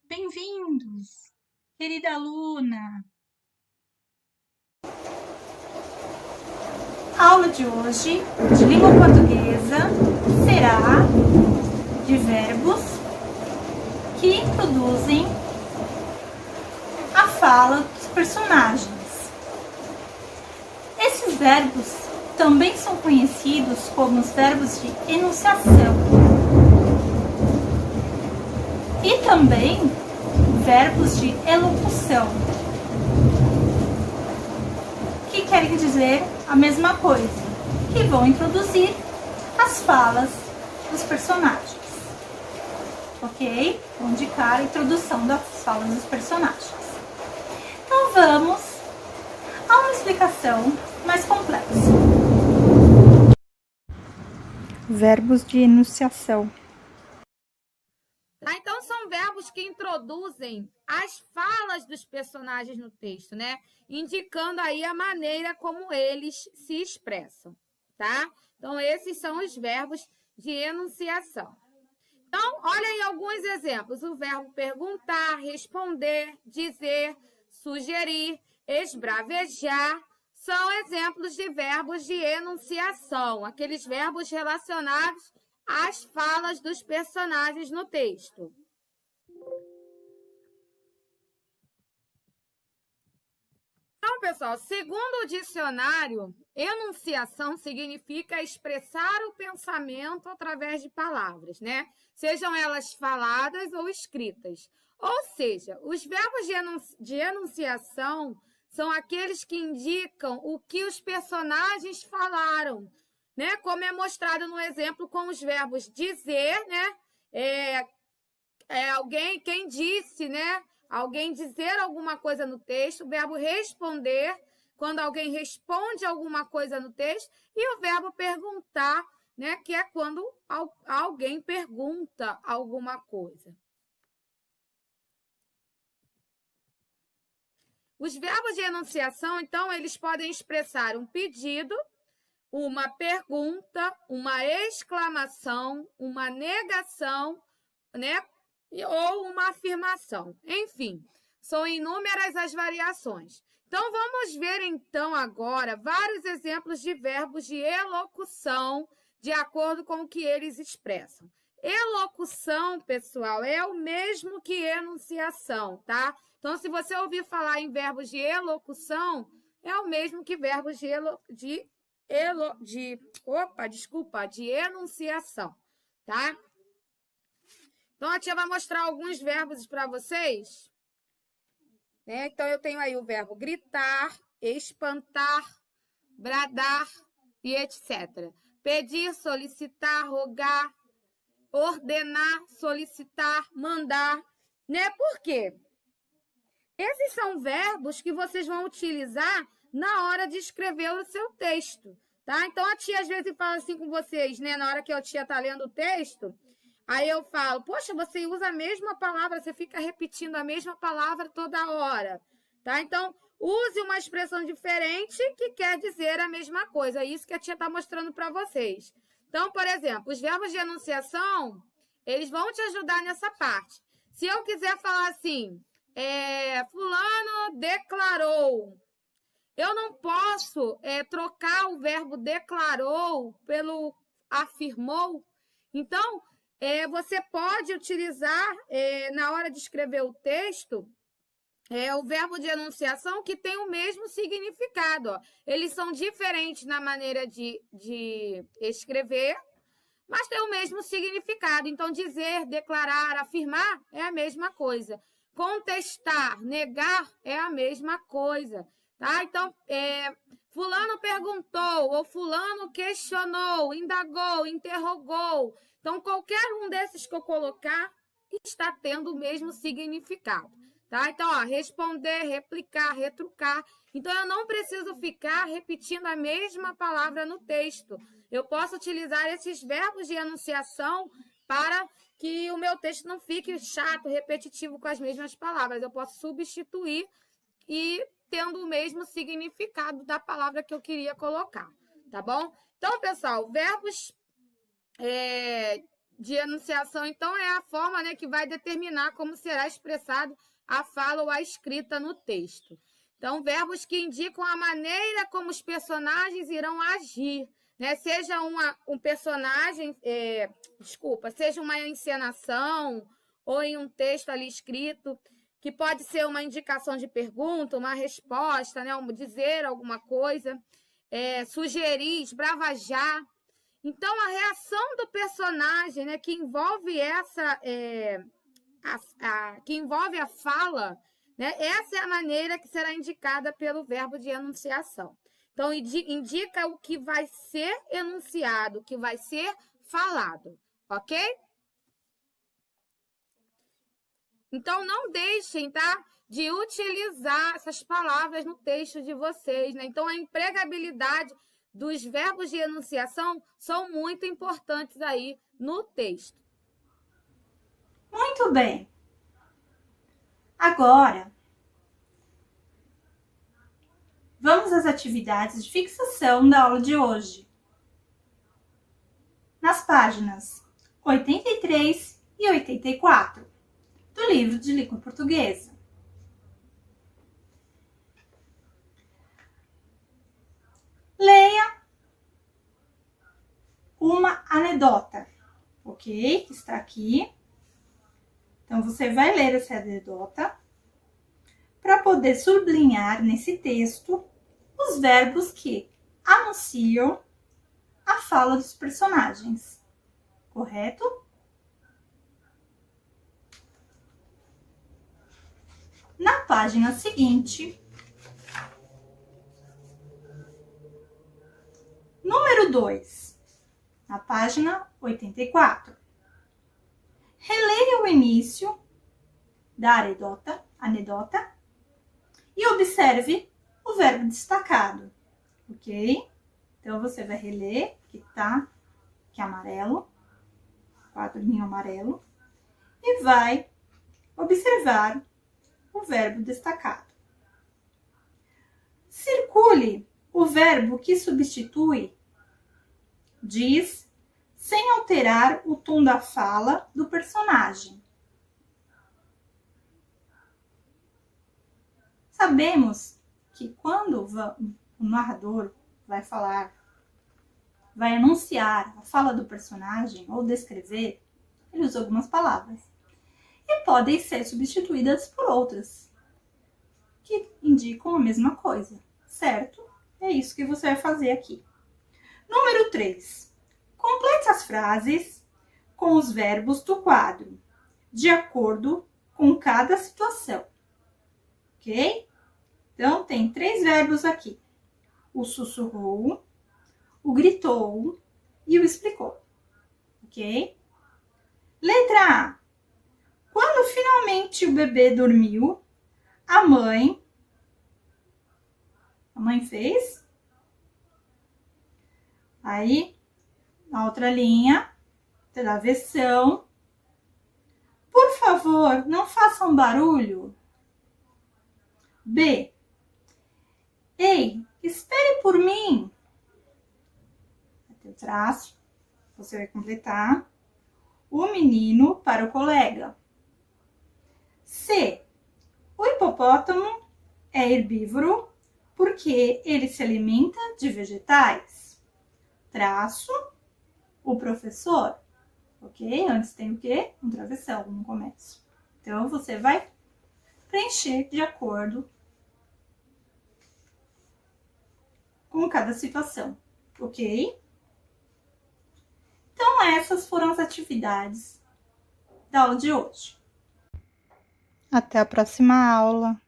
Bem-vindos, querida aluna! A aula de hoje, de língua portuguesa, será de verbos que introduzem a fala dos personagens. Esses verbos também são conhecidos como os verbos de enunciação e também verbos de elocução, que querem dizer a mesma coisa, que vão introduzir as falas dos personagens. Ok? Vou indicar a introdução das falas dos personagens. Então vamos a uma explicação mais complexa. Verbos de enunciação. Então, são verbos que introduzem as falas dos personagens no texto, né? Indicando aí a maneira como eles se expressam, tá? Então, esses são os verbos de enunciação. Então, olha aí alguns exemplos. O verbo perguntar, responder, dizer, sugerir, esbravejar, são exemplos de verbos de enunciação, aqueles verbos relacionados às falas dos personagens no texto. Então, pessoal, segundo o dicionário, enunciação significa expressar o pensamento através de palavras, né? Sejam elas faladas ou escritas. Ou seja, os verbos de enunciação são aqueles que indicam o que os personagens falaram, né? Como é mostrado no exemplo com os verbos dizer, né? Alguém, quem disse, né? Alguém dizer alguma coisa no texto, o verbo responder, quando alguém responde alguma coisa no texto, e o verbo perguntar, né? Que é quando alguém pergunta alguma coisa. Os verbos de enunciação, então, eles podem expressar um pedido, uma pergunta, uma exclamação, uma negação, né? Ou uma afirmação. Enfim, são inúmeras as variações. Então, vamos ver, então, agora, vários exemplos de verbos de elocução, de acordo com o que eles expressam. Elocução, pessoal, é o mesmo que enunciação, tá? Então, se você ouvir falar em verbos de elocução, é o mesmo que verbos de enunciação, tá? Então, a tia vai mostrar alguns verbos para vocês, né? Então, eu tenho aí o verbo gritar, espantar, bradar e etc. Pedir, solicitar, rogar, ordenar, solicitar, mandar, né? Por quê? Esses são verbos que vocês vão utilizar na hora de escrever o seu texto, tá? Então, a tia às vezes fala assim com vocês, né? Na hora que a tia está lendo o texto, aí eu falo, poxa, você usa a mesma palavra, você fica repetindo a mesma palavra toda hora, tá? Então, use uma expressão diferente que quer dizer a mesma coisa. É isso que a tia está mostrando para vocês. Então, por exemplo, os verbos de enunciação, eles vão te ajudar nessa parte. Se eu quiser falar assim, fulano declarou, eu não posso trocar o verbo declarou pelo afirmou. Então, você pode utilizar, na hora de escrever o texto, o verbo de enunciação que tem o mesmo significado. Ó. Eles são diferentes na maneira de escrever, mas tem o mesmo significado. Então, dizer, declarar, afirmar é a mesma coisa. Contestar, negar é a mesma coisa. Tá? Então, fulano perguntou, ou fulano questionou, indagou, interrogou. Então, qualquer um desses que eu colocar está tendo o mesmo significado. Tá? Então, ó, responder, replicar, retrucar. Então, eu não preciso ficar repetindo a mesma palavra no texto. Eu posso utilizar esses verbos de enunciação para que o meu texto não fique chato, repetitivo com as mesmas palavras. Eu posso substituir e tendo o mesmo significado da palavra que eu queria colocar, tá bom? Então, pessoal, verbos de enunciação, então, é a forma, né, que vai determinar como será expressado a fala ou a escrita no texto. Então, verbos que indicam a maneira como os personagens irão agir, né? Seja um personagem, seja uma encenação ou em um texto ali escrito, que pode ser uma indicação de pergunta, uma resposta, né? Dizer alguma coisa, sugerir, esbravajar. Então, a reação do personagem, né, que envolve que envolve a fala, né, essa é a maneira que será indicada pelo verbo de enunciação. Então, indica o que vai ser enunciado, o que vai ser falado, ok? Então, não deixem, tá, de utilizar essas palavras no texto de vocês, né? Então, a empregabilidade dos verbos de enunciação são muito importantes aí no texto. Muito bem. Agora, vamos às atividades de fixação da aula de hoje. Nas páginas 83 e 84 do livro de língua portuguesa. Leia uma anedota, ok? Que está aqui. Então, você vai ler essa anedota para poder sublinhar nesse texto os verbos que anunciam a fala dos personagens, correto? Na página seguinte, número 2, na página 84. Releia o início da anedota e observe o verbo destacado, ok? Então, você vai reler, que é amarelo, quadrinho amarelo, e vai observar o verbo destacado. Circule o verbo que substitui diz sem alterar o tom da fala do personagem. Sabemos que quando o narrador vai anunciar a fala do personagem ou descrever, ele usa algumas palavras. E podem ser substituídas por outras, que indicam a mesma coisa, certo? É isso que você vai fazer aqui. Número 3. Complete as frases com os verbos do quadro, de acordo com cada situação, ok? Então, tem 3 verbos aqui. O sussurrou, o gritou e o explicou, ok? Letra A. Quando finalmente o bebê dormiu, a mãe fez. Aí, na outra linha, travessão. Por favor, não façam barulho. B. Ei, espere por mim. Vai ter o traço. Você vai completar. O menino para o colega. C. O hipopótamo é herbívoro porque ele se alimenta de vegetais. Traço. O professor. Ok? Antes tem o quê? Um travessão no começo. Então, você vai preencher de acordo com cada situação. Ok? Então, essas foram as atividades da aula de hoje. Até a próxima aula.